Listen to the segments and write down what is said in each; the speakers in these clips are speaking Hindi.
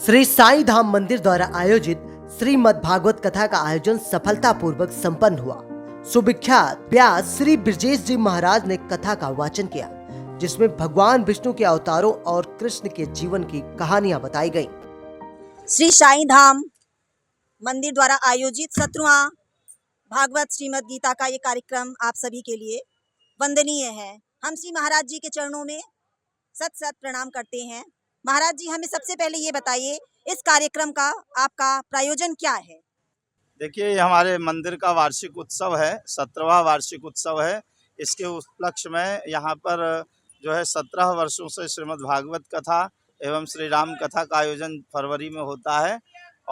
श्री साईं धाम मंदिर द्वारा आयोजित श्रीमद् भागवत कथा का आयोजन सफलतापूर्वक संपन्न हुआ। सुविख्यात व्यास श्री ब्रजेश जी महाराज ने कथा का वाचन किया, जिसमें भगवान विष्णु के अवतारों और कृष्ण के जीवन की कहानियां बताई गईं। श्री साईं धाम मंदिर द्वारा आयोजित 17वां भागवत श्रीमद् गीता का ये कार्यक्रम आप सभी के लिए वंदनीय है। हम श्री महाराज जी के चरणों में सत सत प्रणाम करते हैं। महाराज जी, हमें सबसे पहले ये बताइए, इस कार्यक्रम का आपका प्रायोजन क्या है? देखिए, ये हमारे मंदिर का वार्षिक उत्सव है, 17वां वार्षिक उत्सव है। इसके उपलक्ष्य में यहाँ पर जो है 17 वर्षों से श्रीमद् भागवत कथा एवं श्री राम कथा का आयोजन फरवरी में होता है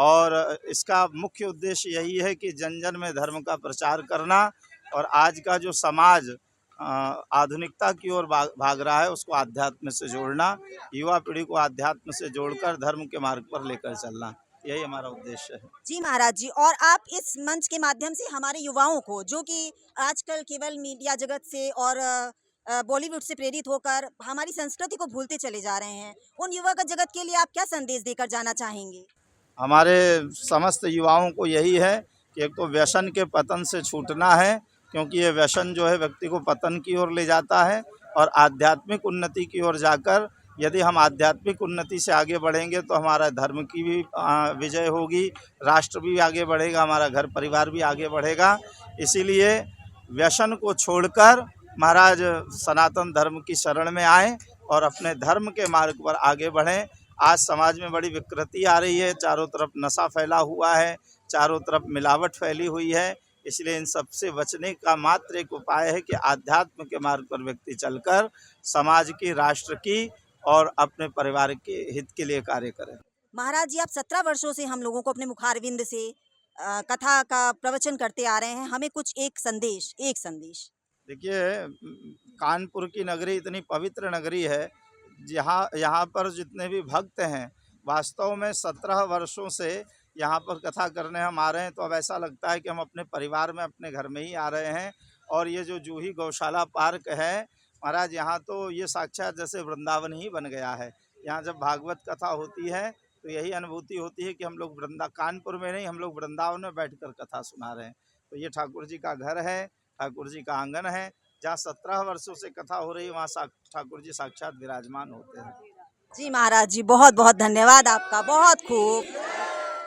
और इसका मुख्य उद्देश्य यही है कि जन जन में धर्म का प्रचार करना और आज का जो समाज आधुनिकता की ओर भाग रहा है उसको आध्यात्म से जोड़ना, युवा पीढ़ी को आध्यात्म से जोड़कर धर्म के मार्ग पर लेकर चलना, यही हमारा उद्देश्य है। जी महाराज जी, और आप इस मंच के माध्यम से हमारे युवाओं को, जो कि आजकल केवल मीडिया जगत से और बॉलीवुड से प्रेरित होकर हमारी संस्कृति को भूलते चले जा रहे हैं, उन युवा का जगत के लिए आप क्या संदेश देकर जाना चाहेंगे? हमारे समस्त युवाओं को यही है कि एक तो व्यसन के पतन से छूटना है, क्योंकि ये व्यसन जो है व्यक्ति को पतन की ओर ले जाता है और आध्यात्मिक उन्नति की ओर जाकर यदि हम आध्यात्मिक उन्नति से आगे बढ़ेंगे तो हमारा धर्म की भी विजय होगी, राष्ट्र भी आगे बढ़ेगा, हमारा घर परिवार भी आगे बढ़ेगा। इसीलिए व्यसन को छोड़कर महाराज सनातन धर्म की शरण में आएँ और अपने धर्म के मार्ग पर आगे बढ़ें। आज समाज में बड़ी विकृति आ रही है, चारों तरफ नशा फैला हुआ है, चारों तरफ मिलावट फैली हुई है। इसलिए इन सब से बचने का मात्र एक उपाय है कि आध्यात्म के मार्ग पर व्यक्ति चलकर समाज की, राष्ट्र की और अपने परिवार के हित के लिए कार्य करें। महाराज जी, आप 17 वर्षों से हम लोगों को अपने मुखारविंद से कथा का प्रवचन करते आ रहे हैं। हमें कुछ एक संदेश देखिए, कानपुर की नगरी इतनी पवित्र नगरी है, यहाँ पर जितने भी भक्त हैं, वास्तव में 17 वर्षों से यहाँ पर कथा करने हम आ रहे हैं तो अब ऐसा लगता है कि हम अपने परिवार में, अपने घर में ही आ रहे हैं। और ये जो जूही गौशाला पार्क है महाराज, यहाँ तो ये साक्षात जैसे वृंदावन ही बन गया है। यहाँ जब भागवत कथा होती है तो यही अनुभूति होती है कि हम लोग कानपुर में नहीं, हम लोग वृंदावन में बैठकर कथा सुना रहे हैं। तो ये ठाकुर जी का घर है, ठाकुर जी का आंगन है, जहाँ 17 वर्षों से कथा हो रही है, वहाँ ठाकुर जी साक्षात विराजमान होते हैं। जी महाराज जी, बहुत बहुत धन्यवाद आपका, बहुत खूब।